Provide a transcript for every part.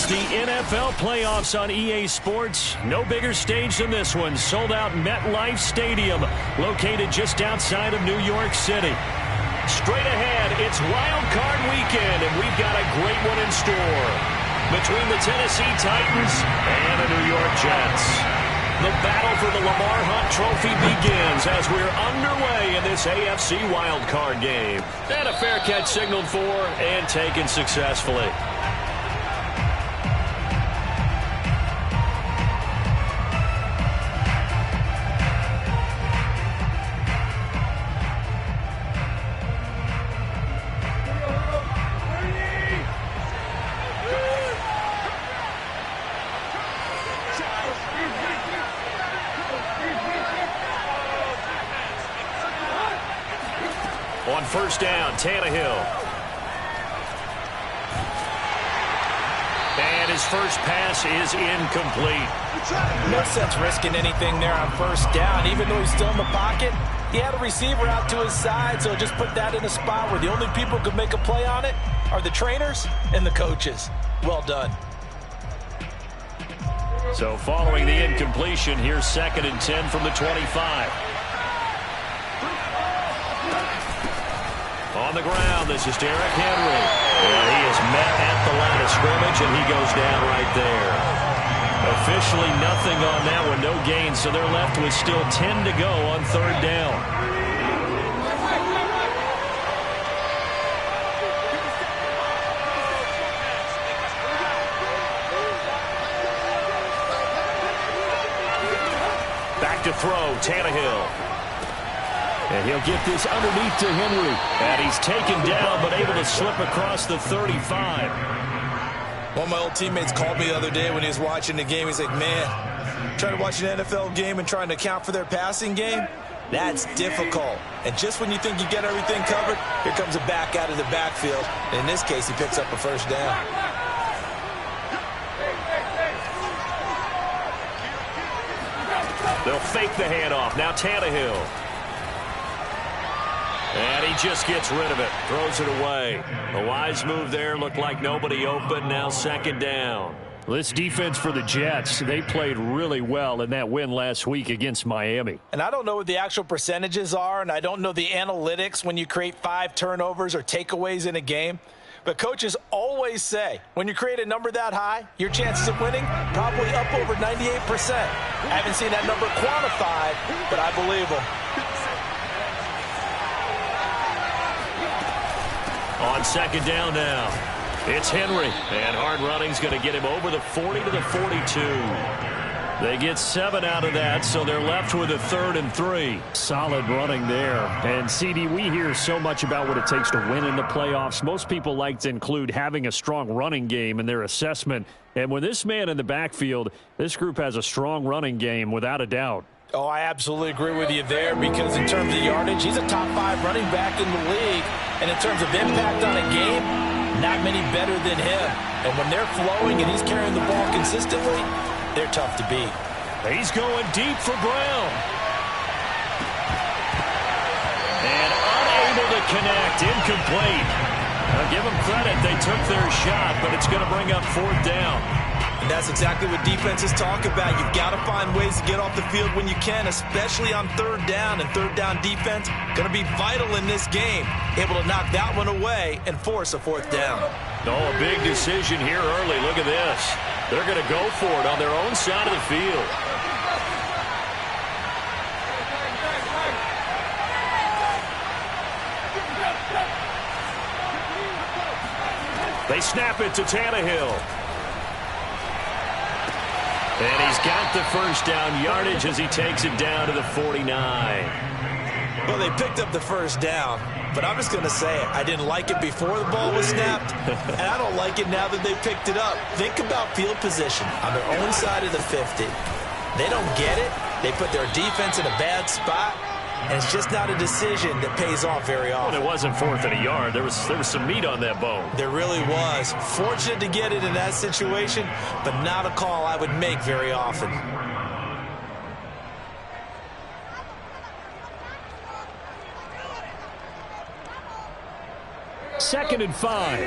It's the NFL playoffs on EA Sports. No bigger stage than this one. Sold out MetLife Stadium, located just outside of New York City. Straight ahead, it's Wild Card Weekend, and we've got a great one in store between the Tennessee Titans and the New York Jets. The battle for the Lamar Hunt Trophy begins as we're underway in this AFC Wild Card game. And a fair catch signaled for and taken successfully. On first down, Tannehill. And his first pass is incomplete. No sense risking anything there on first down. Even though he's still in the pocket, he had a receiver out to his side, so just put that in a spot where the only people who could make a play on it are the trainers and the coaches. Well done. So following the incompletion, here's 2nd and 10 from the 25. On the ground, this is Derrick Henry. And he is met at the line of scrimmage, and he goes down right there. Officially nothing on that one, no gain, so they're left with still 10 to go on third down. Back to throw, Tannehill. And he'll get this underneath to Henry. And he's taken down, but able to slip across the 35. One of my old teammates called me the other day when he was watching the game. He's like, man, trying to watch an NFL game and trying to account for their passing game, that's difficult. And just when you think you get everything covered, here comes a back out of the backfield. And in this case, he picks up a first down. They'll fake the handoff. Now Tannehill. And he just gets rid of it. Throws it away. A wise move there. Looked like nobody open. Now 2nd down. This defense for the Jets, they played really well in that win last week against Miami. And I don't know what the actual percentages are, and I don't know the analytics when you create 5 turnovers or takeaways in a game. But coaches always say, when you create a number that high, your chances of winning probably up over 98%. I haven't seen that number quantified, but I believe them. On 2nd down now, it's Henry. And hard running's going to get him over the 40 to the 42. They get 7 out of that, so they're left with a 3rd and 3. Solid running there. And, CD, we hear so much about what it takes to win in the playoffs. Most people like to include having a strong running game in their assessment. And when this man in the backfield, this group has a strong running game without a doubt. Oh, I absolutely agree with you there because in terms of yardage, he's a top 5 running back in the league. And in terms of impact on a game, not many better than him. And when they're flowing and he's carrying the ball consistently, they're tough to beat. He's going deep for Brown. And unable to connect, incomplete. I'll give them credit, they took their shot, but it's going to bring up 4th down. And that's exactly what defenses talk about. You've got to find ways to get off the field when you can, especially on 3rd down. And 3rd down defense going to be vital in this game. Able to knock that one away and force a 4th down. Oh, a big decision here early. Look at this. They're going to go for it on their own side of the field. They snap it to Tannehill. And he's got the first down yardage as he takes it down to the 49. Well, they picked up the first down, but I'm just going to say it. I didn't like it before the ball was snapped, and I don't like it now that they picked it up. Think about field position on their own side of the 50. They don't get it. They put their defense in a bad spot, and it's just not a decision that pays off very often. Well, it wasn't 4th and a yard. There was some meat on that bone. There really was. Fortunate to get it in that situation, but not a call I would make very often. 2nd and 5.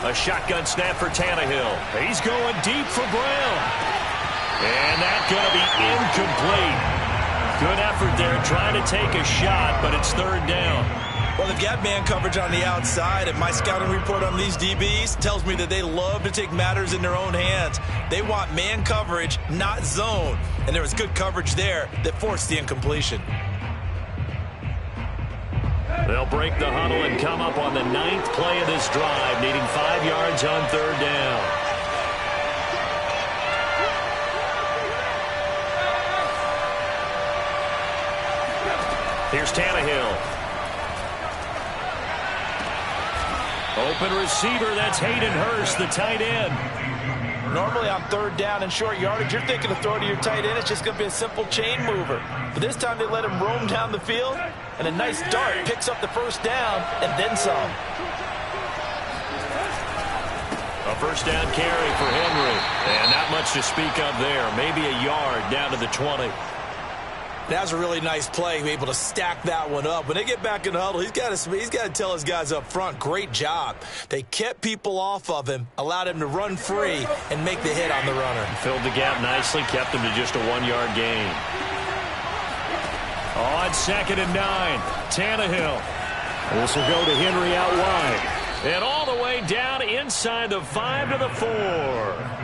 A shotgun snap for Tannehill. He's going deep for Brown. And that's going to be incomplete. Good effort there trying to take a shot, but it's third down. Well, they've got man coverage on the outside, and my scouting report on these DBs tells me that they love to take matters in their own hands. They want man coverage, not zone. And there was good coverage there that forced the incompletion. They'll break the huddle and come up on the 9th play of this drive, needing 5 yards on third down. Here's Tannehill. Open receiver, that's Hayden Hurst, the tight end. Normally on third down and short yardage, you're thinking of throwing to your tight end. It's just going to be a simple chain mover. But this time they let him roam down the field, and a nice dart picks up the first down and then some. A first down carry for Henry. And not much to speak of there. Maybe a yard down to the 20. That was a really nice play, able to stack that one up. When they get back in the huddle, he's got to tell his guys up front, great job. They kept people off of him, allowed him to run free, and make the hit on the runner. Filled the gap nicely, kept him to just a 1-yard gain. On 2nd and 9, Tannehill. This will go to Henry out wide. And all the way down inside the 5 to the 4.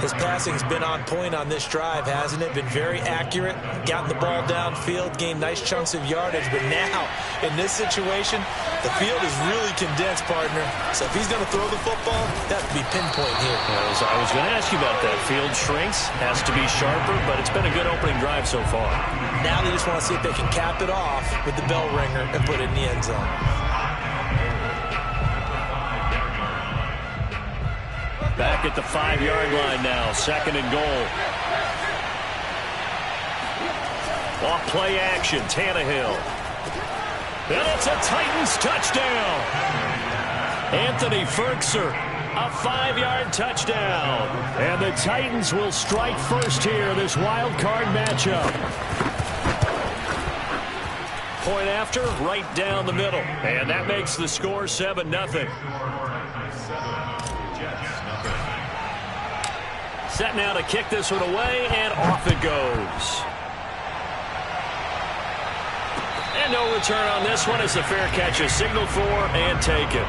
His passing's been on point on this drive, hasn't it? Been very accurate, gotten the ball downfield, gained nice chunks of yardage. But now, in this situation, the field is really condensed, partner. So if he's going to throw the football, that would be pinpoint here. I was going to ask you about that. Field shrinks, has to be sharper, but it's been a good opening drive so far. Now they just want to see if they can cap it off with the bell ringer and put it in the end zone. Back at the 5-yard line now, 2nd and goal. Off play action, Tannehill. And it's a Titans touchdown. Anthony Firkser, a 5-yard touchdown. And the Titans will strike first here, this wild card matchup. Point after, right down the middle. And that makes the score 7-0. Set now to kick this one away, and off it goes. And no return on this one as the fair catch is signaled for and taken.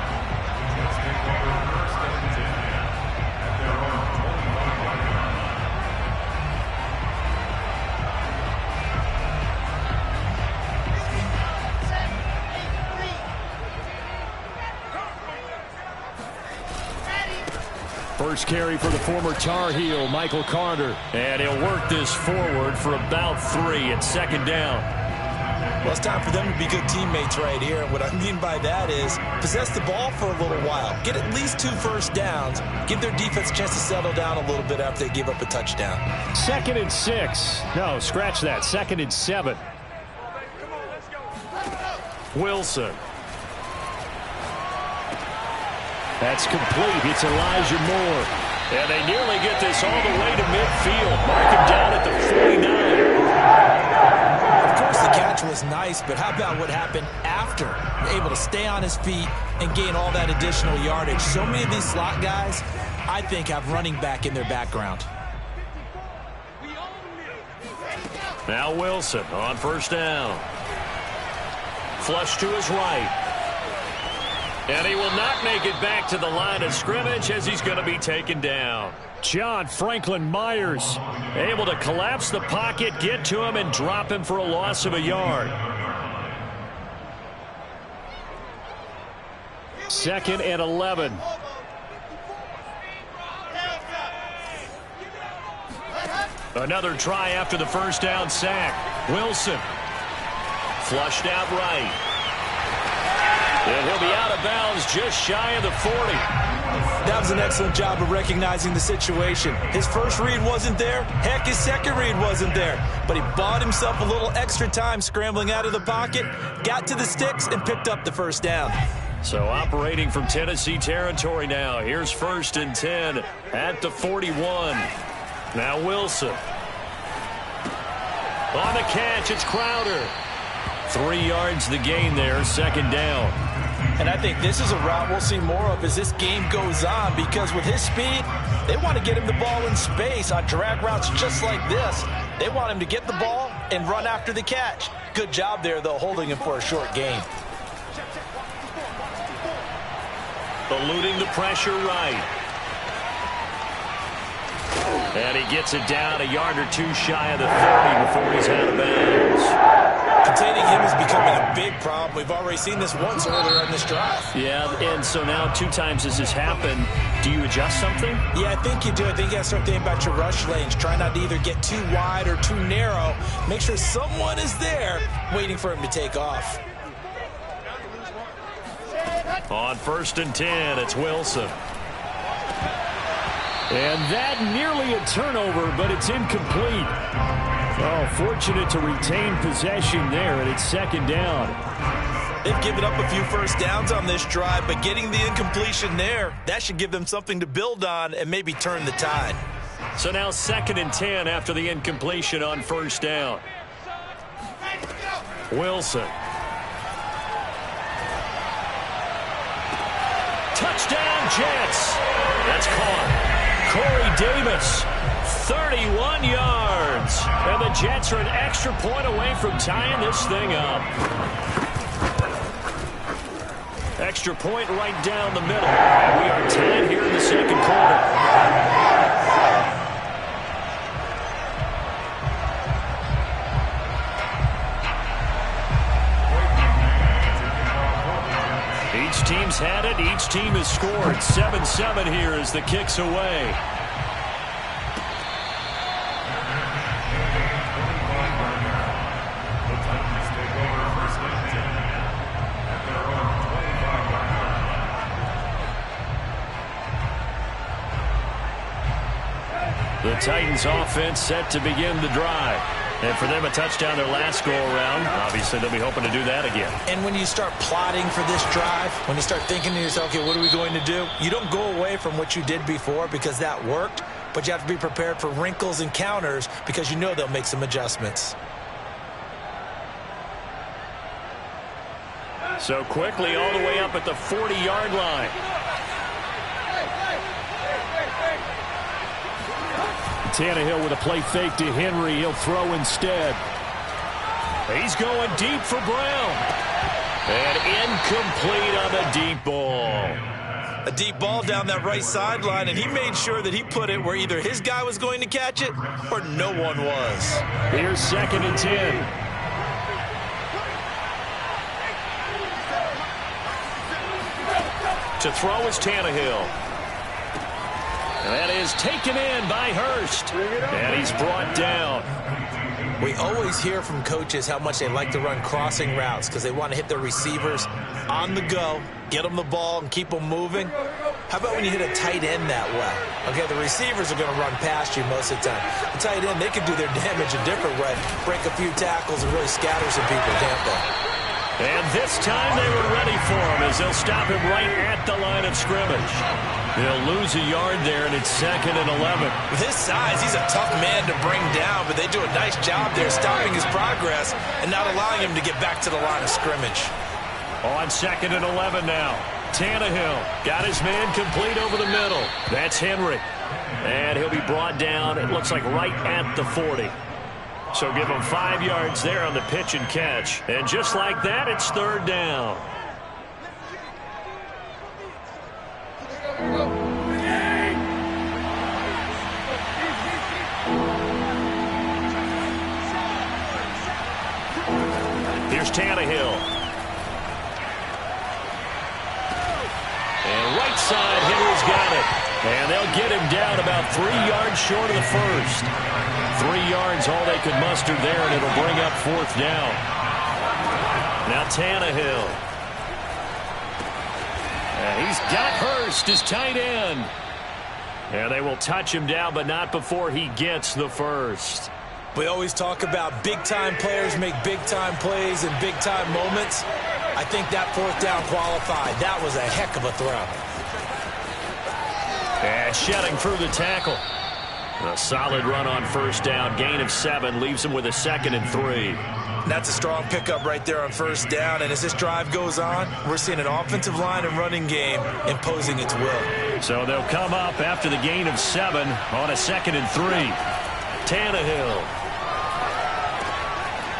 First carry for the former Tar Heel, Michael Carter. And he'll work this forward for about 3 at 2nd down. Well, it's time for them to be good teammates right here. And what I mean by that is possess the ball for a little while. Get at least 2 first downs. Give their defense a chance to settle down a little bit after they give up a touchdown. 2nd and 6. No, scratch that. 2nd and 7. Wilson. That's complete. It's Elijah Moore. And they nearly get this all the way to midfield. Mark him down at the 49. Of course, the catch was nice, but how about what happened after? Able to stay on his feet and gain all that additional yardage. So many of these slot guys, I think, have running back in their background. Now Wilson on first down. Flush to his right. And he will not make it back to the line of scrimmage as he's going to be taken down. John Franklin Myers able to collapse the pocket, get to him, and drop him for a loss of a yard. 2nd and 11. Another try after the first down sack. Wilson flushed out right. And he'll be out of bounds just shy of the 40. That was an excellent job of recognizing the situation. His first read wasn't there. Heck, his second read wasn't there. But he bought himself a little extra time scrambling out of the pocket, got to the sticks, and picked up the first down. So operating from Tennessee territory now. Here's 1st and 10 at the 41. Now Wilson. On the catch, it's Crowder. 3 yards the gain there, 2nd down. And I think this is a route we'll see more of as this game goes on, because with his speed, they want to get him the ball in space on drag routes just like this. They want him to get the ball and run after the catch. Good job there, though, holding him for a short gain. Eluding the pressure right. And he gets it down a yard or two shy of the 30 before he's out of bounds. Containing him is becoming a big problem. We've already seen this once earlier in this drive. Yeah, and so now 2 times as this happened, do you adjust something? Yeah, I think you do. I think you got to start thinking about your rush lanes. Try not to either get too wide or too narrow. Make sure someone is there waiting for him to take off. On 1st and 10, it's Wilson. And that nearly a turnover, but it's incomplete. Oh, fortunate to retain possession there, and it's 2nd down. They've given up a few first downs on this drive, but getting the incompletion there, that should give them something to build on and maybe turn the tide. So now 2nd and 10 after the incompletion on 1st down. Wilson. Touchdown, Jets. That's caught. Corey Davis, 31 yards. And the Jets are an extra point away from tying this thing up. Extra point right down the middle. And we are tied here in the 2nd quarter. Each team's had it. Each team has scored. 7-7 here as the kick's away. The Titans offense set to begin the drive. And for them, a touchdown their last go-around. Obviously, they'll be hoping to do that again. And when you start plotting for this drive, when you start thinking to yourself, okay, what are we going to do? You don't go away from what you did before because that worked, but you have to be prepared for wrinkles and counters because you know they'll make some adjustments. So quickly all the way up at the 40-yard line. Tannehill with a play fake to Henry. He'll throw instead. He's going deep for Brown. And incomplete on the deep ball. A deep ball down that right sideline, and he made sure that he put it where either his guy was going to catch it or no one was. Here's 2nd and 10. To throw is Tannehill. That is taken in by Hurst. And he's brought down. We always hear from coaches how much they like to run crossing routes because they want to hit their receivers on the go, get them the ball, and keep them moving. How about when you hit a tight end that way? Okay, the receivers are going to run past you most of the time. The tight end, they can do their damage a different way, break a few tackles and really scatter some people, can't they? And this time they were ready for him as they'll stop him right at the line of scrimmage. They'll lose a yard there, and it's 2nd and 11. With his size, he's a tough man to bring down, but they do a nice job there stopping his progress and not allowing him to get back to the line of scrimmage. On 2nd and 11 now. Tannehill got his man complete over the middle. That's Henry. And he'll be brought down, it looks like right at the 40. So give him 5 yards there on the pitch and catch. And just like that, it's 3rd down. Here's Tannehill. And right side, Henry's got it. And they'll get him down about 3 yards short of the first. 3 yards, all they could muster there, and it'll bring up 4th down. Now Tannehill. And he's got Hurst, his tight end. And they will touch him down, but not before he gets the first. We always talk about big-time players make big-time plays in big-time moments. I think that 4th down qualified. That was a heck of a throw. And shedding through the tackle. A solid run on 1st down. Gain of 7 leaves him with a 2nd and 3. That's a strong pickup right there on first down. And as this drive goes on, we're seeing an offensive line and running game imposing its will. So they'll come up after the gain of 7 on a 2nd and 3. Tannehill.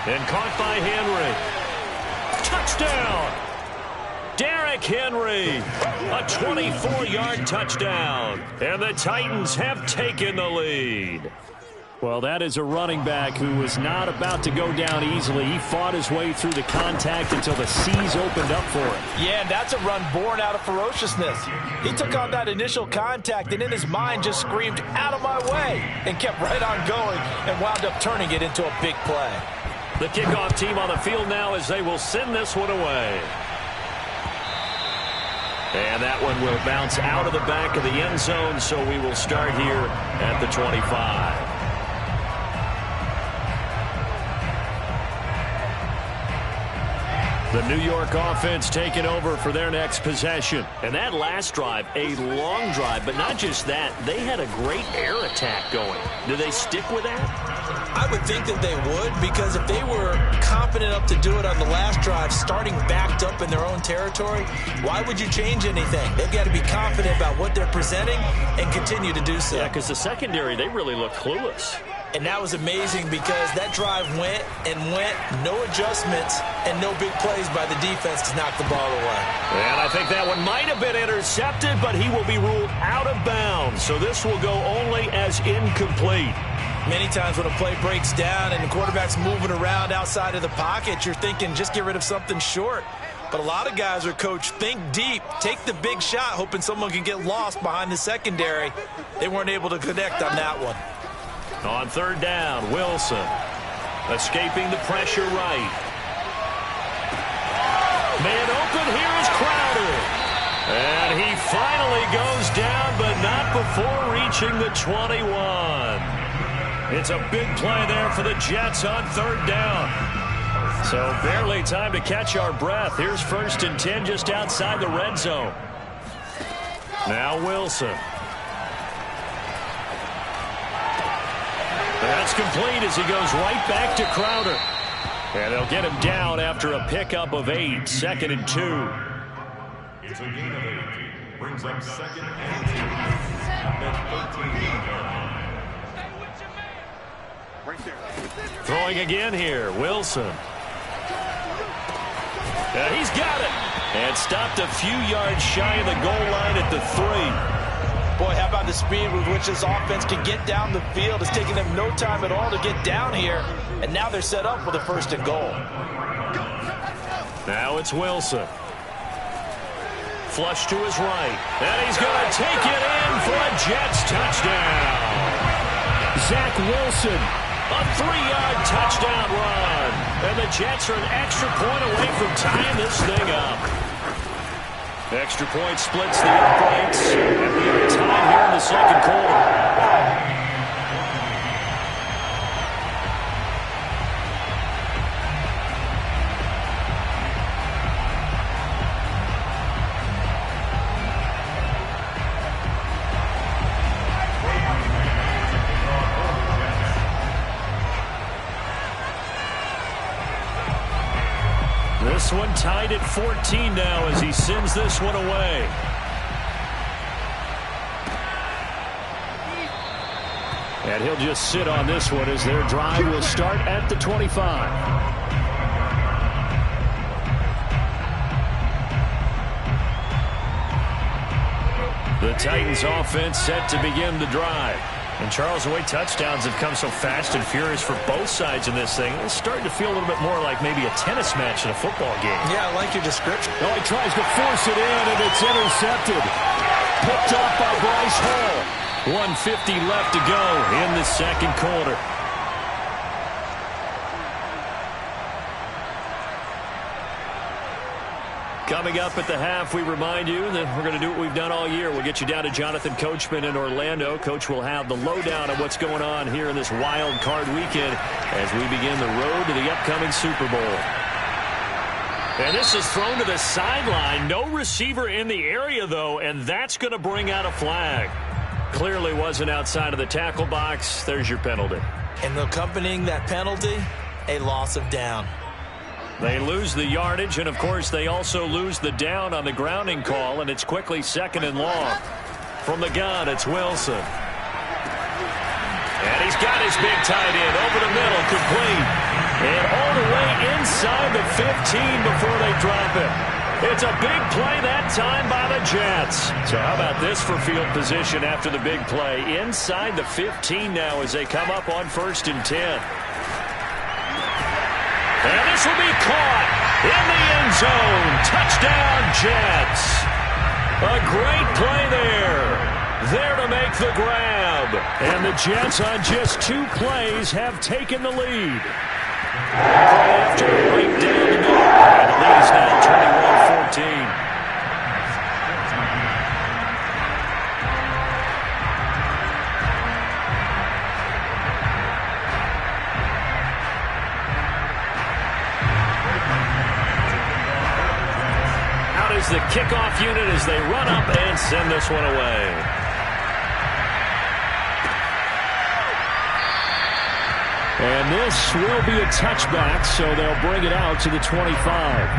And caught by Henry. Touchdown! Derrick Henry. A 24-yard touchdown. And the Titans have taken the lead. Well, that is a running back who was not about to go down easily. He fought his way through the contact until the seas opened up for him. Yeah, and that's a run born out of ferociousness. He took on that initial contact and in his mind just screamed, "Out of my way," and kept right on going and wound up turning it into a big play. The kickoff team on the field now as they will send this one away. And that one will bounce out of the back of the end zone, so we will start here at the 25. The New York offense taking over for their next possession. And that last drive, a long drive, but not just that. They had a great air attack going. Do they stick with that? I would think that they would, because if they were confident enough to do it on the last drive, starting backed up in their own territory, why would you change anything? They've got to be confident about what they're presenting and continue to do so. Yeah, because the secondary, they really look clueless. And that was amazing because that drive went and went, no adjustments, and no big plays by the defense to knock the ball away. And I think that one might have been intercepted, but he will be ruled out of bounds. So this will go only as incomplete. Many times when a play breaks down and the quarterback's moving around outside of the pocket, you're thinking just get rid of something short. But a lot of guys are coached, think deep, take the big shot, hoping someone can get lost behind the secondary. They weren't able to connect on that one. On third down, Wilson escaping the pressure right. Man open, here is Crowder. And he finally goes down, but not before reaching the 21. It's a big play there for the Jets on third down. So barely time to catch our breath. Here's 1st and 10 just outside the red zone. Now Wilson. That's complete as he goes right back to Crowder. And they'll get him down after a pickup of 8, 2nd and 2. It's a gain of 8. Brings up 2nd and 2. At the 13. Throwing again here, Wilson. He's got it. And stopped a few yards shy of the goal line at the 3. Boy, how about the speed with which this offense can get down the field? It's taking them no time at all to get down here. And now they're set up with a 1st and goal. Now it's Wilson. Flush to his right. And he's going to take it in for a Jets touchdown. Zach Wilson, a 3-yard touchdown run. And the Jets are an extra point away from tying this thing up. Extra point splits the uprights, and we are tied here in the 2nd quarter. This one tied at 14 now as he sends this one away. And he'll just sit on this one as their drive will start at the 25. The Titans offense set to begin the drive. And Charles, the way touchdowns have come so fast and furious for both sides in this thing, it's starting to feel a little bit more like maybe a tennis match in a football game. Yeah, I like your description. Oh, he tries to force it in, and it's intercepted. Picked off by Bryce Hall. 1:50 left to go in the 2nd quarter. Coming up at the half, we remind you that we're going to do what we've done all year. We'll get you down to Jonathan Coachman in Orlando. Coach will have the lowdown of what's going on here in this wild card weekend as we begin the road to the upcoming Super Bowl. And this is thrown to the sideline. No receiver in the area, though, and that's going to bring out a flag. Clearly wasn't outside of the tackle box. There's your penalty. And accompanying that penalty, a loss of down. They lose the yardage, and, of course, they also lose the down on the grounding call, and it's quickly 2nd and long. From the gun, it's Wilson. And he's got his big tight end over the middle, complete. And all the way inside the 15 before they drop it. It's a big play that time by the Jets. So how about this for field position after the big play? Inside the 15 now as they come up on 1st and 10. And this will be caught in the end zone. Touchdown, Jets. A great play there. There to make the grab. And the Jets on just 2 plays have taken the lead. After right down the middle. And the lead is now 21-14. The kickoff unit as they run up and send this one away. And this will be a touchback, so they'll bring it out to the 25.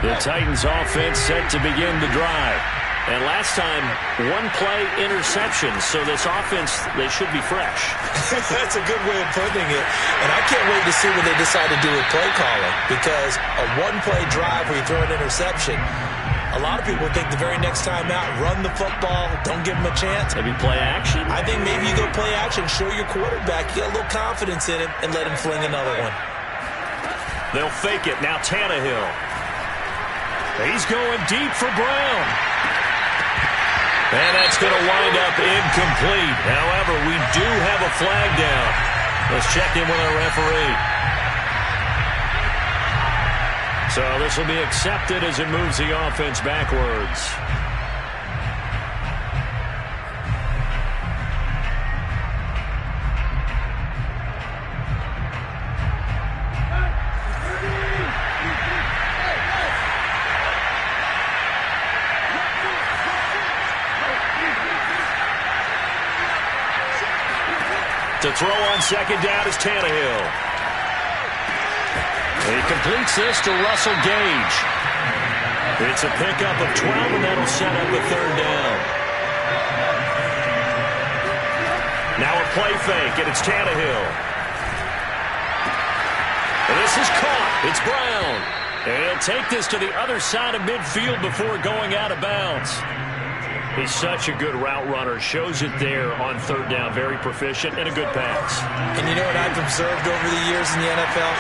The Titans offense set to begin the drive. And last time, 1-play interception. So this offense, they should be fresh. That's a good way of putting it. And I can't wait to see what they decide to do with play calling. Because a 1-play drive where you throw an interception, a lot of people think the very next time out, run the football, don't give them a chance. Maybe play action? I think maybe you go play action, show your quarterback, get a little confidence in him, and let him fling another one. They'll fake it. Now Tannehill. He's going deep for Brown. And that's going to wind up incomplete. However, we do have a flag down. Let's check in with our referee. So this will be accepted as it moves the offense backwards. To throw on 2nd down is Tannehill. He completes this to Russell Gage. It's a pickup of 12, and that'll set up a 3rd down. Now a play fake, and it's Tannehill. And this is caught. It's Brown. And he'll take this to the other side of midfield before going out of bounds. He's such a good route runner. Shows it there on 3rd down. Very proficient and a good pass. And you know what I've observed over the years in the NFL?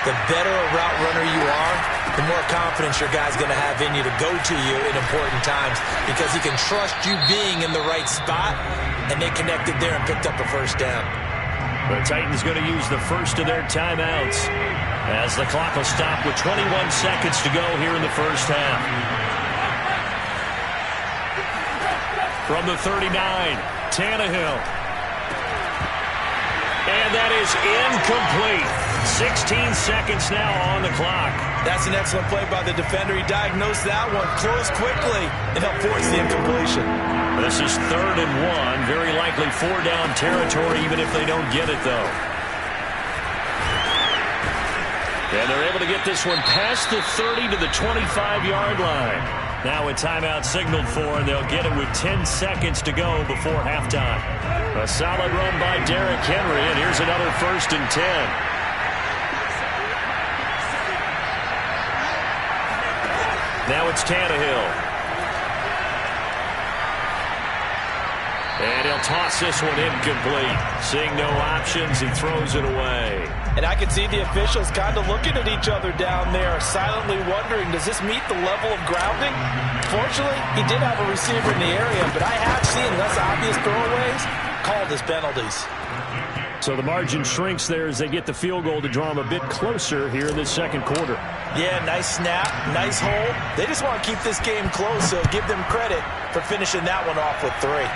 The better a route runner you are, the more confidence your guy's going to have in you to go to you in important times because he can trust you being in the right spot, and they connected there and picked up a 1st down. The Titans going to use the first of their timeouts as the clock will stop with 21 seconds to go here in the first half. From the 39, Tannehill. And that is incomplete. 16 seconds now on the clock. That's an excellent play by the defender. He diagnosed that one, closed quickly, and helped force the incompletion. This is 3rd and 1. Very likely 4-down territory, even if they don't get it, though. And they're able to get this one past the 30 to the 25-yard line. Now a timeout signaled for, and they'll get it with 10 seconds to go before halftime. A solid run by Derrick Henry, and here's another 1st and 10. Now it's Tannehill. And he'll toss this one incomplete. Seeing no options, he throws it away. And I can see the officials kind of looking at each other down there, silently wondering, does this meet the level of grounding? Fortunately, he did have a receiver in the area, but I have seen less obvious throwaways called as penalties. So the margin shrinks there as they get the field goal to draw them a bit closer here in the 2nd quarter. Yeah, nice snap, nice hole. They just want to keep this game close, so give them credit for finishing that one off with 3.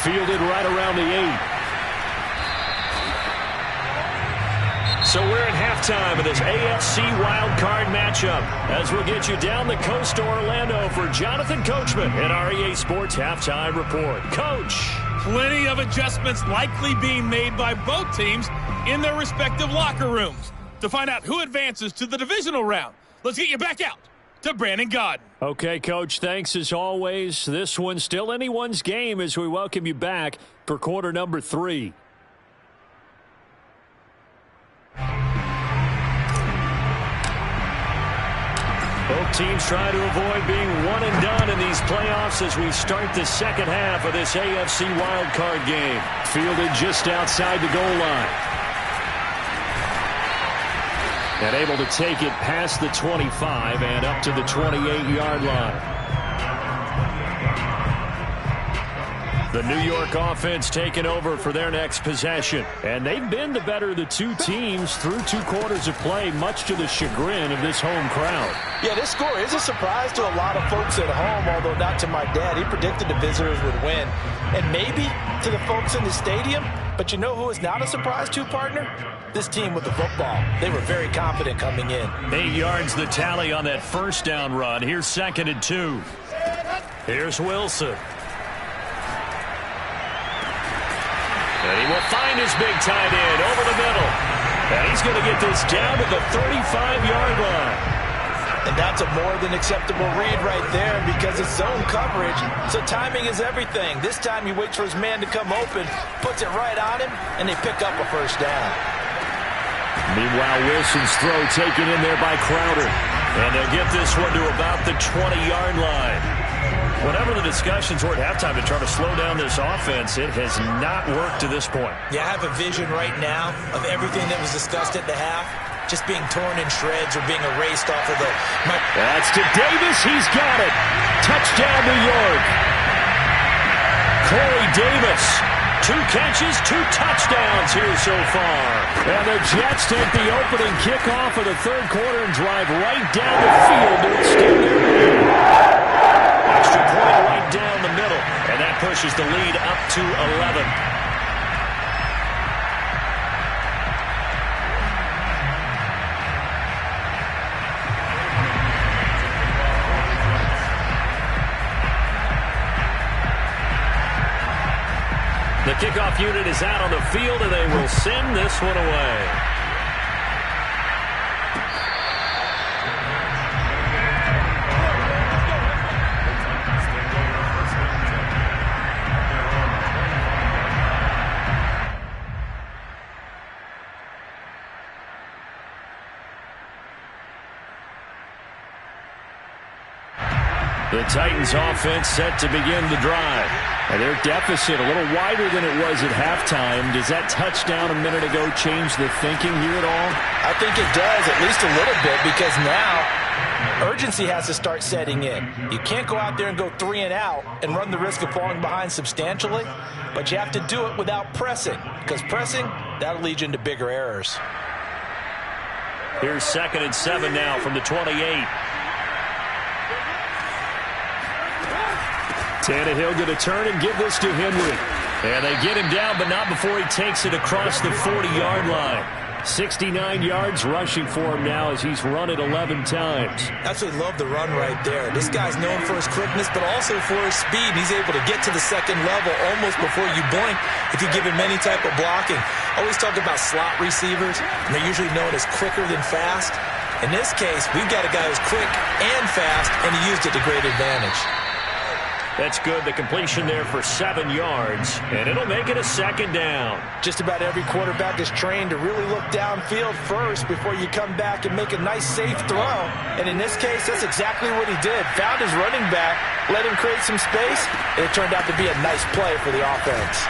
Fielded right around the 8. So we're at halftime of this AFC wildcard matchup as we'll get you down the coast to Orlando for Jonathan Coachman at our EA Sports Halftime Report. Coach. Plenty of adjustments likely being made by both teams in their respective locker rooms. To find out who advances to the divisional round, let's get you back out to Brandon Gaudin. Okay, Coach, thanks as always. This one's still anyone's game as we welcome you back for quarter number 3. Both teams try to avoid being one and done in these playoffs as we start the second half of this AFC wildcard game. Fielded just outside the goal line. And able to take it past the 25 and up to the 28-yard line. The New York offense taking over for their next possession. And they've been the better of the two teams through 2 quarters of play, much to the chagrin of this home crowd. Yeah, this score is a surprise to a lot of folks at home, although not to my dad. He predicted the visitors would win. And maybe to the folks in the stadium. But you know who is not a surprise to, partner? This team with the football. They were very confident coming in. 8 yards the tally on that first down run. Here's 2nd and 2. Here's Wilson. And he will find his big tight end over the middle. And he's going to get this down to the 35-yard line. And that's a more than acceptable read right there because it's zone coverage, so timing is everything. This time he waits for his man to come open, puts it right on him, and they pick up a first down. Meanwhile, Wilson's throw taken in there by Crowder. And they'll get this one to about the 20-yard line. Whatever the discussions were at halftime to try to slow down this offense, it has not worked to this point. Yeah, I have a vision right now of everything that was discussed at the half just being torn in shreds or being erased off of the... That's to Davis. He's got it. Touchdown, New York. Corey Davis. 2 catches, 2 touchdowns here so far. And the Jets take the opening kickoff of the third quarter and drive right down the field to extend their lead. Extra point right down the middle, and that pushes the lead up to 11. The kickoff unit is out on the field, and they will send this one away. The Titans offense set to begin the drive. And their deficit a little wider than it was at halftime. Does that touchdown a minute ago change the thinking here at all? I think it does, at least a little bit, because now urgency has to start setting in. You can't go out there and go 3 and out and run the risk of falling behind substantially, but you have to do it without pressing, because pressing, that'll lead you into bigger errors. Here's 2nd and 7 now from the 28. Tannehill going to turn and give this to Henry. And they get him down, but not before he takes it across the 40-yard line. 69 yards rushing for him now as he's run it 11 times. Absolutely love the run right there. This guy's known for his quickness, but also for his speed. He's able to get to the second level almost before you blink if you give him any type of blocking. Always talk about slot receivers, and they're usually known as quicker than fast. In this case, we've got a guy who's quick and fast, and he used it to great advantage. That's good. The completion there for 7 yards, and it'll make it a 2nd down. Just about every quarterback is trained to really look downfield first before you come back and make a nice, safe throw. And in this case, that's exactly what he did. Found his running back, let him create some space, and it turned out to be a nice play for the offense.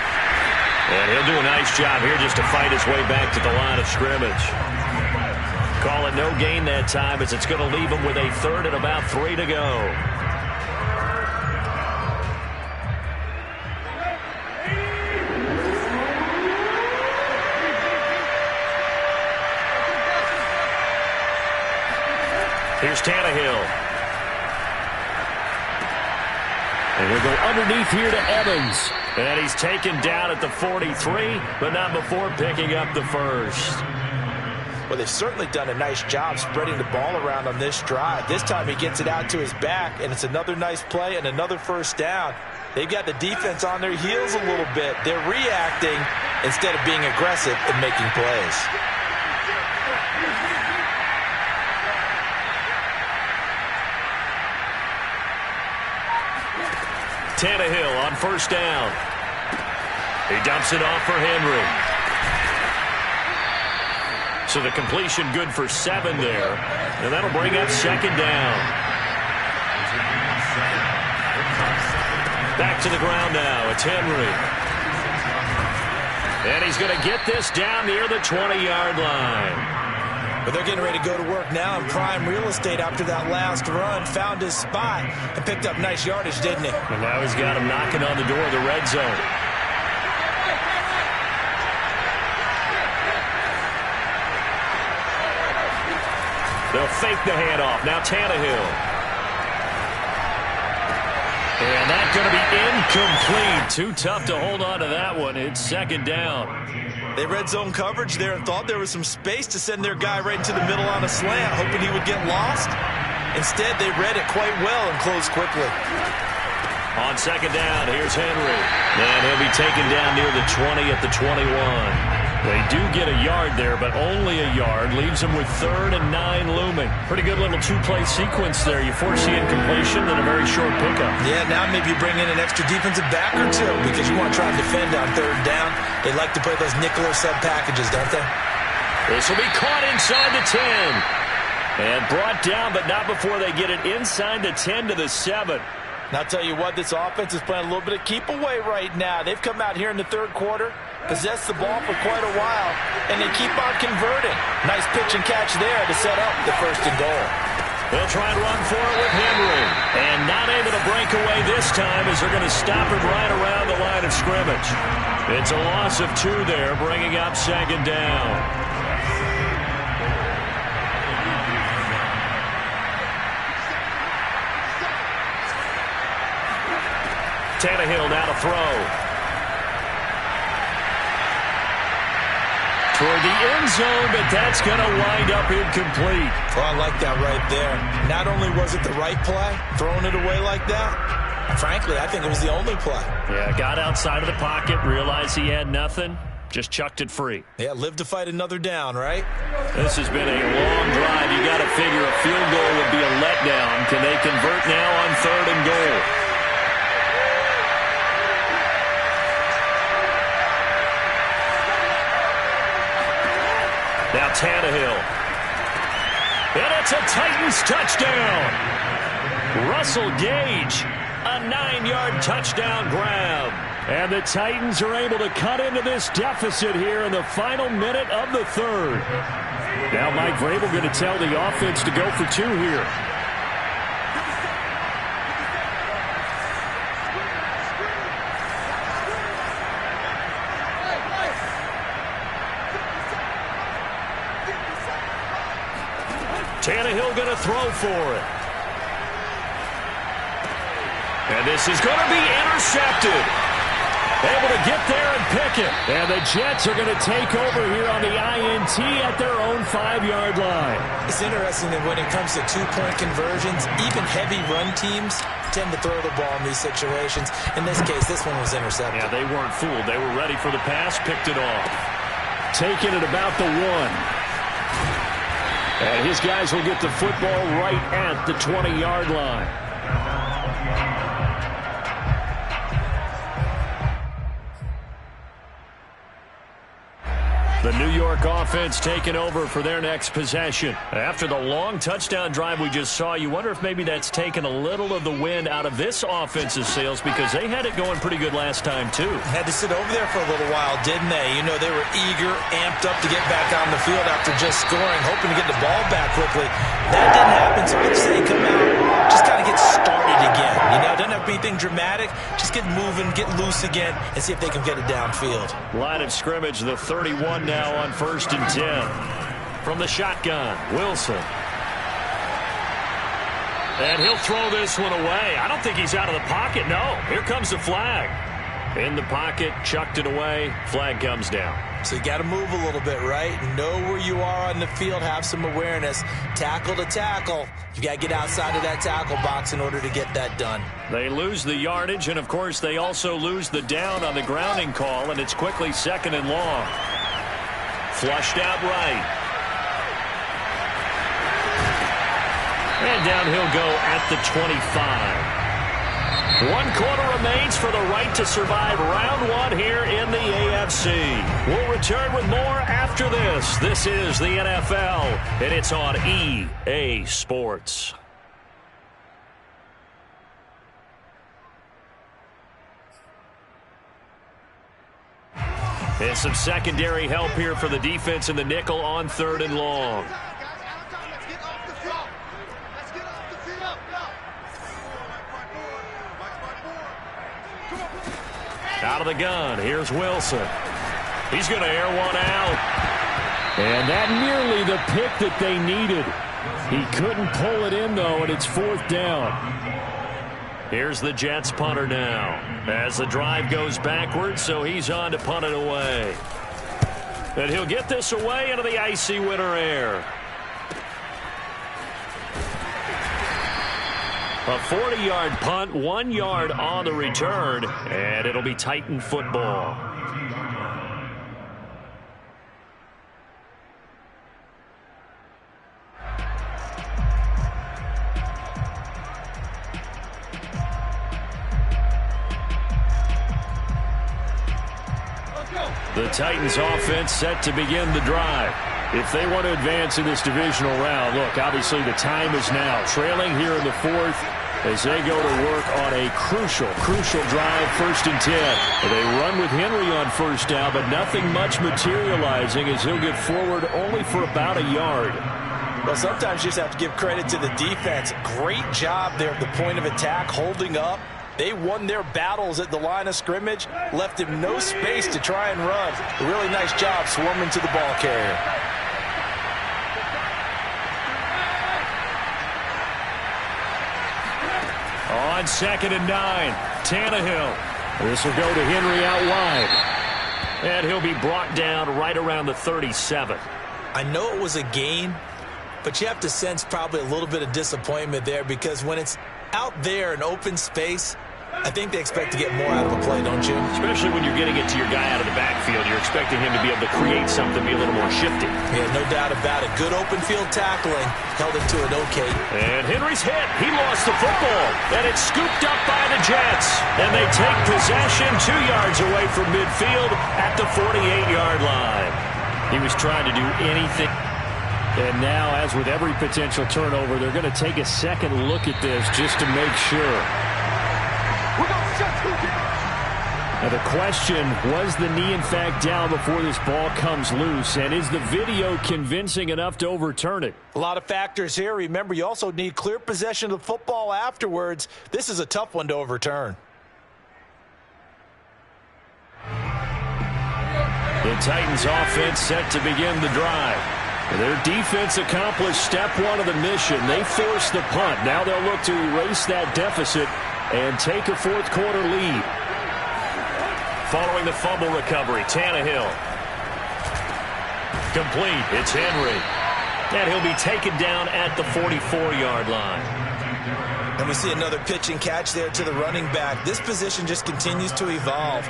And he'll do a nice job here just to fight his way back to the line of scrimmage. Call it no gain that time as it's going to leave him with a 3rd and about 3 to go. Here's Tannehill. And we'll go underneath here to Evans. And he's taken down at the 43, but not before picking up the first. Well, they've certainly done a nice job spreading the ball around on this drive. This time he gets it out to his back, and it's another nice play and another first down. They've got the defense on their heels a little bit. They're reacting instead of being aggressive and making plays. Tannehill on first down. He dumps it off for Henry. So the completion good for 7 there. And that'll bring up second down. Back to the ground now. It's Henry. And he's going to get this down near the 20-yard line. But they're getting ready to go to work now in prime real estate after that last run. Found his spot and picked up nice yardage, didn't he? And now he's got him knocking on the door of the red zone. They'll fake the handoff. Now Tannehill. And that's going to be incomplete. Too tough to hold on to that one. It's second down. They read zone coverage there and thought there was some space to send their guy right into the middle on a slant, hoping he would get lost. Instead, they read it quite well and closed quickly. On second down, here's Henry. And he'll be taken down near the 20 at the 21. They do get a yard there, but only a yard. Leaves them with 3rd and 9 looming. Pretty good little 2-play sequence there. You force the incompletion and a very short pickup. Yeah, now maybe you bring in an extra defensive back or two because you want to try and defend on 3rd down. They like to play those nickel or sub packages, don't they? This will be caught inside the 10. And brought down, but not before they get it inside the 10 to the 7. And I'll tell you what, this offense is playing a little bit of keep away right now. They've come out here in the 3rd quarter, possessed the ball for quite a while, and they keep on converting. Nice pitch and catch there to set up the 1st and goal. They'll try and run for it with Henry. And not able to break away this time as they're going to stop it right around the line of scrimmage. It's a loss of 2 there, bringing up second down. Tannehill now to throw. Toward the end zone, but that's going to wind up incomplete. Well, I like that right there. Not only was it the right play, throwing it away like that, frankly, I think it was the only play. Yeah, got outside of the pocket, realized he had nothing, just chucked it free. Yeah, live to fight another down, right? This has been a long drive. You got to figure a field goal would be a letdown. Can they convert now on 3rd and goal? Now Tannehill. And it's a Titans touchdown. Russell Gage, a 9-yard touchdown grab. And the Titans are able to cut into this deficit here in the final minute of the 3rd. Now Mike Vrabel going to tell the offense to go for 2 here. Tannehill going to throw for it. And this is going to be intercepted. Able to get there and pick it. And the Jets are going to take over here on the INT at their own 5-yard line. It's interesting that when it comes to 2-point conversions, even heavy run teams tend to throw the ball in these situations. In this case, this one was intercepted. Yeah, they weren't fooled. They were ready for the pass, picked it off. Taking it about the 1. And his guys will get the football right at the 20-yard line. The New York offense taking over for their next possession. After the long touchdown drive we just saw, you wonder if maybe that's taken a little of the wind out of this offense's sails because they had it going pretty good last time, too. Had to sit over there for a little while, didn't they? You know, they were eager, amped up to get back on the field after just scoring, hoping to get the ball back quickly. That didn't happen, so I'd say come out, just kind of get started again. You know, doesn't have to be anything dramatic. Just get moving, get loose again, and see if they can get it downfield. Line of scrimmage, the 31 now on 1st and 10. From the shotgun, Wilson. And he'll throw this one away. I don't think he's out of the pocket, no. Here comes the flag. In the pocket, chucked it away, flag comes down. So you got to move a little bit, right? Know where you are on the field, have some awareness. Tackle to tackle. You got to get outside of that tackle box in order to get that done. They lose the yardage, and of course they also lose the down on the grounding call, and it's quickly 2nd and long. Flushed out right. And down he'll go at the 25. 1 quarter remains for the right to survive round 1 here in the AFC. We'll return with more after this. This is the NFL, and it's on EA Sports. And some secondary help here for the defense in the nickel on 3rd and long. Out of the gun, here's Wilson. He's going to air one out. And that nearly the pick that they needed. He couldn't pull it in, though, and it's 4th down. Here's the Jets punter now. As the drive goes backwards, so he's on to punt it away. And he'll get this away into the icy winter air. A 40-yard punt, 1 yard on the return, and it'll be Titan football. The Titans offense set to begin the drive. If they want to advance in this divisional round, look, obviously the time is now. Trailing here in the 4th as they go to work on a crucial drive, 1st and 10. They run with Henry on 1st down, but nothing much materializing as he'll get forward only for about a yard. Well, sometimes you just have to give credit to the defense. Great job there at the point of attack, holding up. They won their battles at the line of scrimmage, left him no space to try and run. A really nice job swarming to the ball carrier. On 2nd and 9, Tannehill. This will go to Henry out wide. And he'll be brought down right around the 37. I know it was a gain, but you have to sense probably a little bit of disappointment there because when it's out there in open space, I think they expect to get more out of the play, don't you? Especially when you're getting it to your guy out of the backfield. You're expecting him to be able to create something, be a little more shifty. Yeah, no doubt about it. Good open field tackling. Held it to an okay. And Henry's hit. He lost the football. And it's scooped up by the Jets. And they take possession 2 yards away from midfield at the 48-yard line. He was trying to do anything. And now, as with every potential turnover, they're going to take a second look at this just to make sure. Now the question, was the knee in fact down before this ball comes loose? And is the video convincing enough to overturn it? A lot of factors here. Remember, you also need clear possession of the football afterwards. This is a tough one to overturn. The Titans offense set to begin the drive. Their defense accomplished step 1 of the mission. They forced the punt. Now they'll look to erase that deficit and take a 4th quarter lead. Following the fumble recovery, Tannehill. Complete. It's Henry. And he'll be taken down at the 44-yard line. And we see another pitch and catch there to the running back. This position just continues to evolve.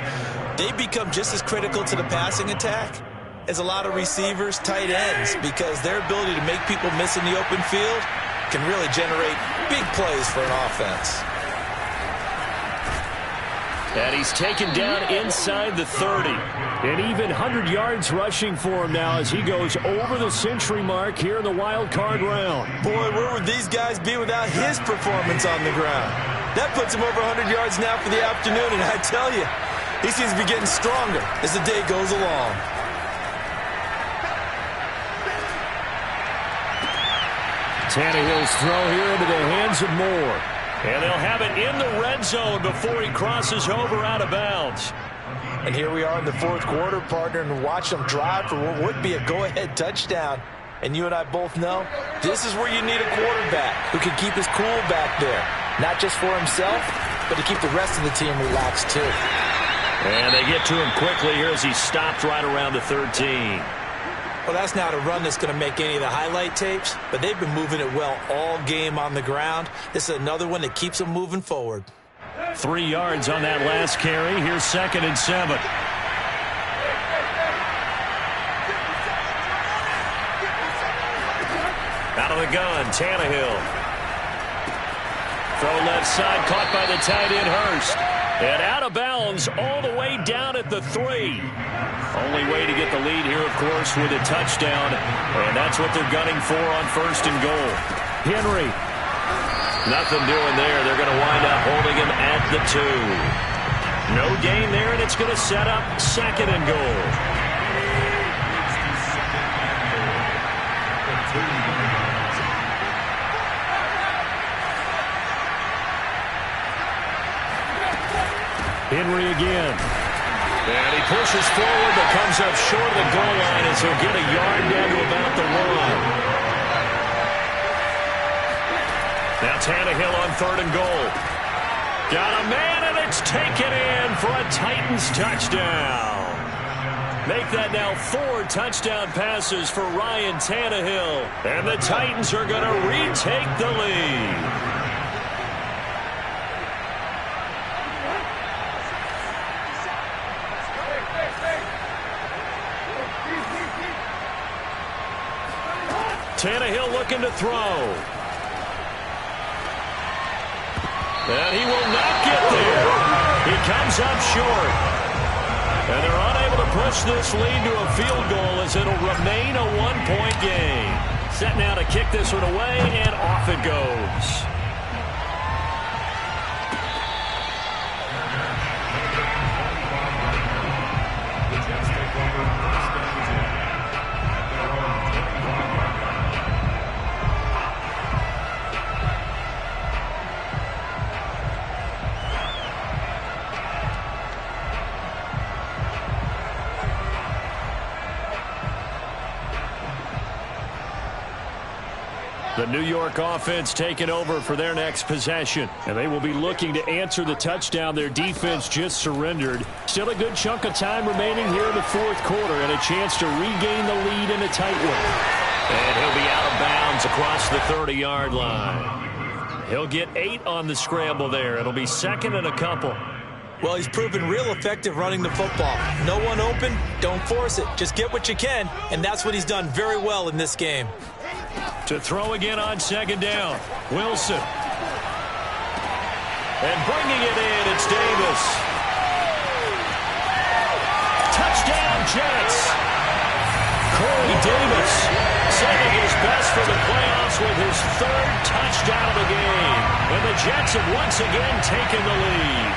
They become just as critical to the passing attack as a lot of receivers, tight ends, because their ability to make people miss in the open field can really generate big plays for an offense. And he's taken down inside the 30. And even 100 yards rushing for him now as he goes over the century mark here in the wild card round. Boy, where would these guys be without his performance on the ground? That puts him over 100 yards now for the afternoon, and I tell you, he seems to be getting stronger as the day goes along. Tannehill's throw here into the hands of Moore. And they'll have it in the red zone before he crosses over out of bounds. And here we are in the 4th quarter, partner, and watch them drive for what would be a go-ahead touchdown. And you and I both know this is where you need a quarterback who can keep his cool back there. Not just for himself, but to keep the rest of the team relaxed too. And they get to him quickly here as he stopped right around the 13. Well, that's not a run that's going to make any of the highlight tapes, but they've been moving it well all game on the ground. This is another one that keeps them moving forward. 3 yards on that last carry. Here's 2nd and 7. Out of the gun, Tannehill. Throw left side, caught by the tight end, Hurst. And out of bounds all the way down at the 3. Only way to get the lead here, of course, with a touchdown. And that's what they're gunning for on 1st and goal. Henry. Nothing doing there. They're going to wind up holding him at the 2. No gain there, and it's going to set up 2nd and goal. Henry again. And he pushes forward but comes up short of the goal line as he'll get a yard down to about the 1. Now Tannehill on 3rd and goal. Got a man, and it's taken in for a Titans touchdown. Make that now 4 touchdown passes for Ryan Tannehill. And the Titans are going to retake the lead. Tannehill looking to throw. And he will not get there. He comes up short. And they're unable to push this lead to a field goal as it'll remain a 1-point game. Set now to kick this one away, and off it goes. The New York offense taking over for their next possession. And they will be looking to answer the touchdown their defense just surrendered. Still a good chunk of time remaining here in the 4th quarter and a chance to regain the lead in a tight one. And he'll be out of bounds across the 30-yard line. He'll get 8 on the scramble there. It'll be 2nd and a couple. Well, he's proven real effective running the football. No one open, don't force it. Just get what you can, and that's what he's done very well in this game. To throw again on 2nd down. Wilson. And bringing it in, it's Davis. Touchdown, Jets. Corey Davis saving his best for the playoffs with his 3rd touchdown of the game. And the Jets have once again taken the lead.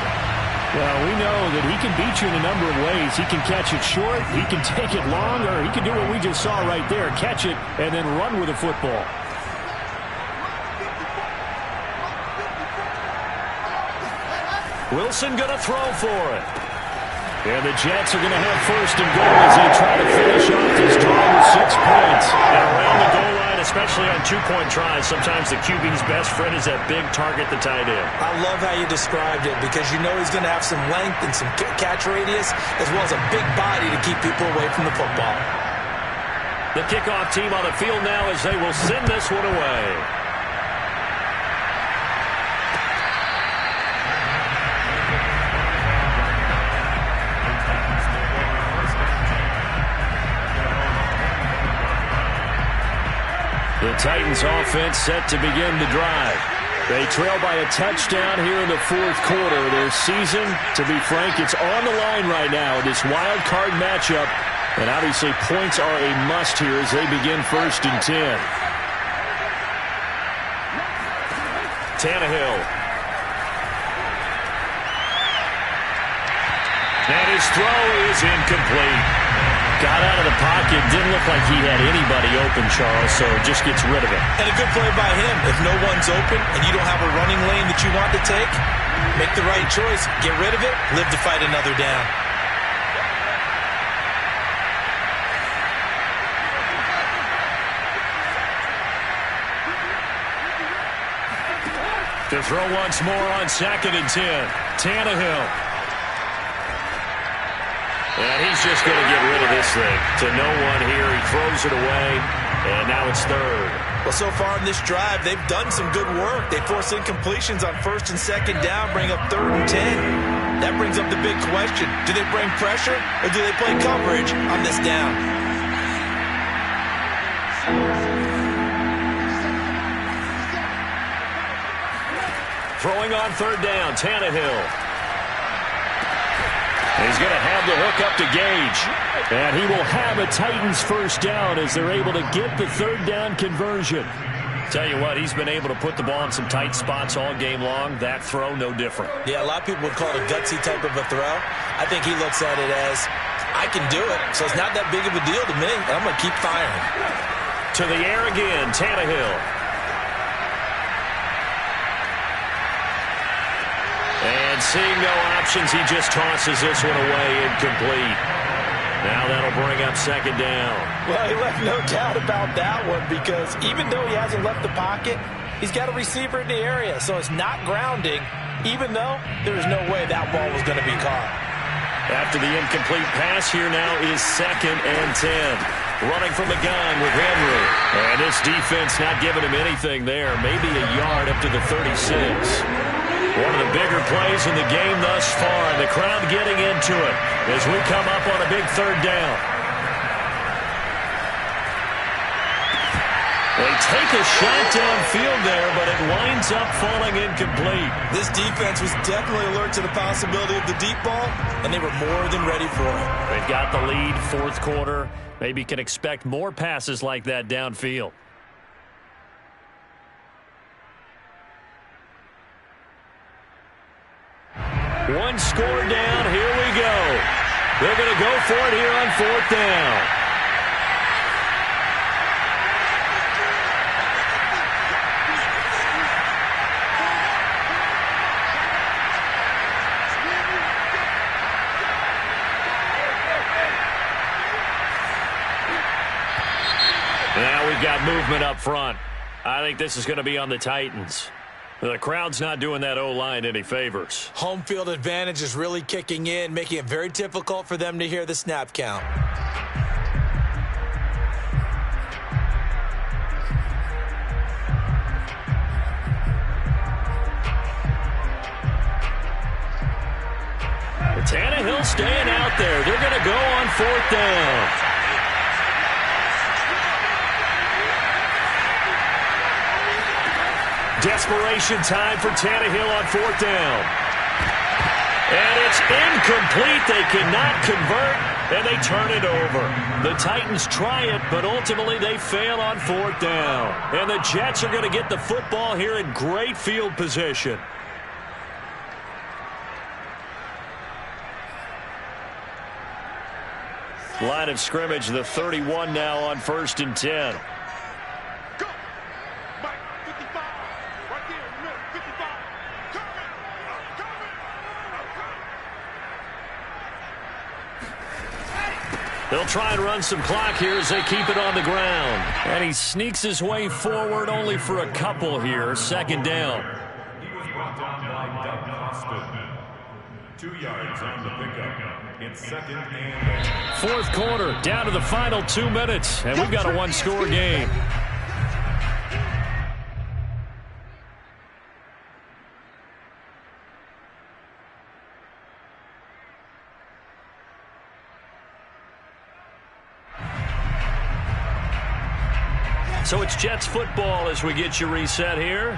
Well, we know that he can beat you in a number of ways. He can catch it short, he can take it long, or he can do what we just saw right there, catch it and then run with the football. Wilson going to throw for it. And the Jets are going to have 1st and goal as they try to finish off this drive with 6 points. And around the goal line, especially on 2-point tries, sometimes the QB's best friend is that big target, the tight end. I love how you described it because you know he's going to have some length and some catch radius as well as a big body to keep people away from the football. The kickoff team on the field now as they will send this one away. The Titans offense set to begin the drive. They trail by a touchdown here in the 4th quarter. Their season, to be frank, it's on the line right now in this wild card matchup. And obviously points are a must here as they begin 1st and 10. Tannehill. And his throw is incomplete. Got out of the pocket, didn't look like he had anybody open, Charles, so just gets rid of it. And a good play by him. If no one's open and you don't have a running lane that you want to take, make the right choice, get rid of it, live to fight another down. To throw once more on 2nd and 10. Tannehill. And he's just going to get rid of this thing to no one here. He throws it away, and now it's third. Well, so far in this drive, they've done some good work. They force incompletions on first and second down, bring up 3rd and 10. That brings up the big question. Do they bring pressure, or do they play coverage on this down? Throwing on 3rd down, Tannehill. He's going to have the hook up to Gage. And he will have a Titans first down as they're able to get the 3rd down conversion. Tell you what, he's been able to put the ball in some tight spots all game long. That throw, no different. Yeah, a lot of people would call it a gutsy type of a throw. I think he looks at it as, I can do it, so it's not that big of a deal to me. I'm going to keep firing. To the air again, Tannehill. And seeing no options, he just tosses this one away, incomplete. Now that'll bring up 2nd down. Well, he left no doubt about that one, because even though he hasn't left the pocket, he's got a receiver in the area, so it's not grounding, even though there's no way that ball was going to be caught. After the incomplete pass, here now is 2nd and 10. Running from the gun with Henry. And this defense not giving him anything there. Maybe a yard up to the 36. One of the bigger plays in the game thus far. And the crowd getting into it as we come up on a big 3rd down. They take a shot downfield there, but it winds up falling incomplete. This defense was definitely alert to the possibility of the deep ball, and they were more than ready for it. They've got the lead, 4th quarter. Maybe can expect more passes like that downfield. One score down. Here we go. They're going to go for it here on 4th down. Now we've got movement up front. I think this is going to be on the Titans. The crowd's not doing that O-line any favors. Home field advantage is really kicking in, making it very difficult for them to hear the snap count. Tannehill staying out there. They're going to go on 4th down. Desperation time for Tannehill on 4th down. And it's incomplete. They cannot convert, and they turn it over. The Titans try it, but ultimately they fail on 4th down. And the Jets are going to get the football here in great field position. Line of scrimmage, the 31 now on 1st and 10. They'll try and run some clock here as they keep it on the ground. And he sneaks his way forward only for a couple here. 2nd down. He was brought down by Doug Austin. 2 yards on the pickup. It's 2nd and 4th quarter, down to the final 2 minutes. And we've got a one-score game. So it's Jets football as we get you reset here.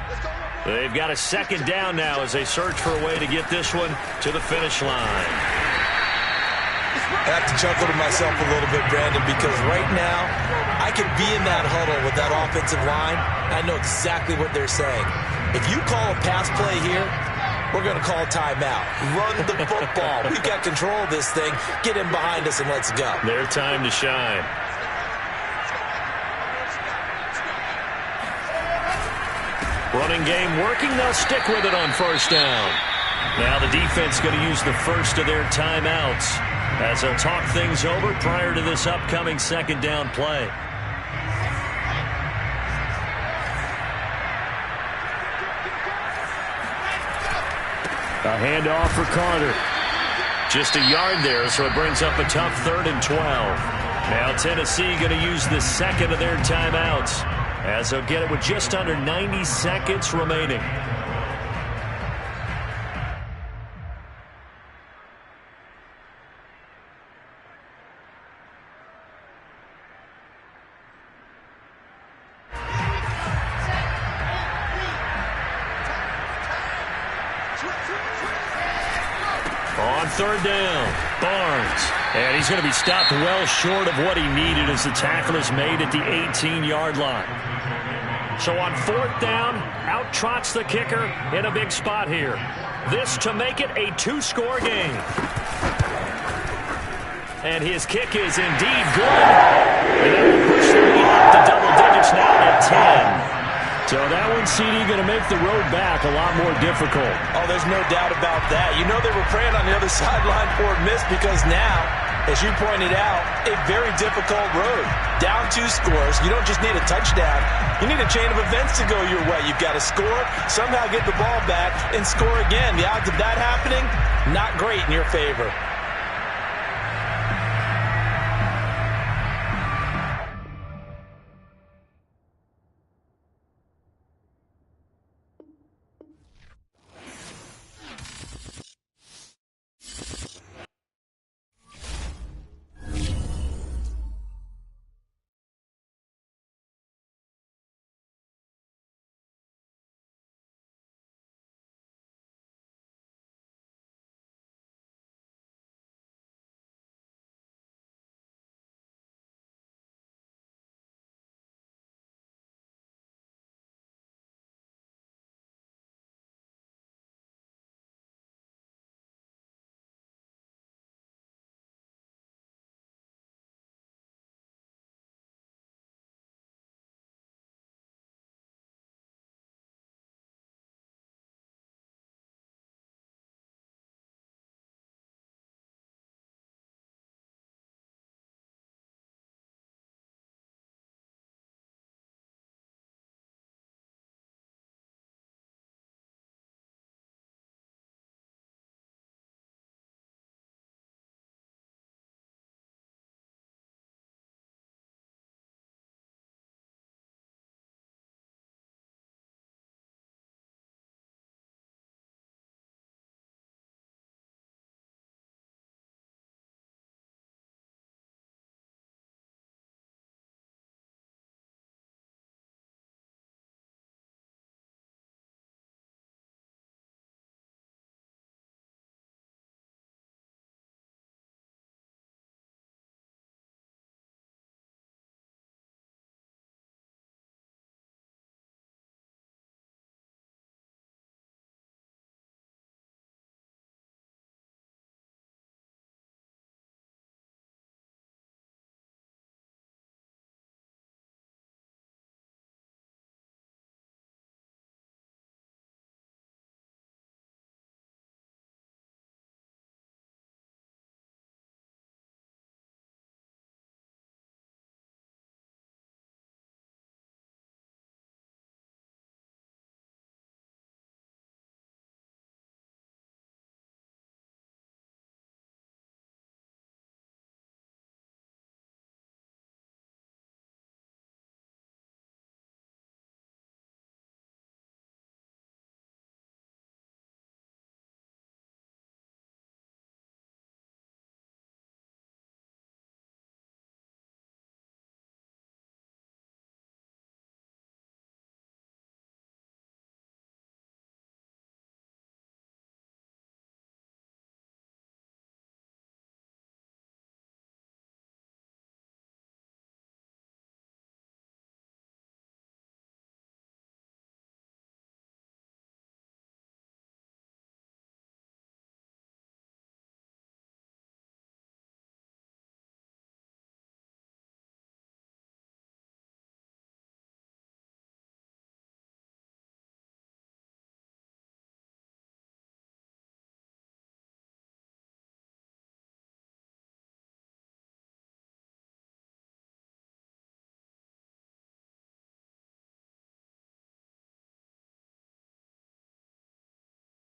They've got a 2nd down now as they search for a way to get this one to the finish line. I have to chuckle to myself a little bit, Brandon, because right now I could be in that huddle with that offensive line. I know exactly what they're saying. If you call a pass play here, we're going to call timeout. Run the football. We've got control of this thing. Get in behind us and let's go. Their time to shine. Running game working. They'll stick with it on 1st down. Now the defense going to use the first of their timeouts as they'll talk things over prior to this upcoming 2nd down play. A handoff for Carter. Just a yard there, so it brings up a tough 3rd and 12. Now Tennessee going to use the second of their timeouts, as they'll get it with just under 90 seconds remaining. On 3rd down, Barnes. And he's going to be stopped well short of what he needed as the tackle is made at the 18-yard line. So on 4th down, out trots the kicker in a big spot here. This to make it a 2-score game. And his kick is indeed good. And that will push the lead up to double digits now at 10. So that one, CD, going to make the road back a lot more difficult. Oh, there's no doubt about that. You know they were praying on the other sideline for a miss because now, as you pointed out, a very difficult road. Down 2 scores. You don't just need a touchdown. You need a chain of events to go your way. You've got to score, somehow get the ball back, and score again. The odds of that happening, not great in your favor.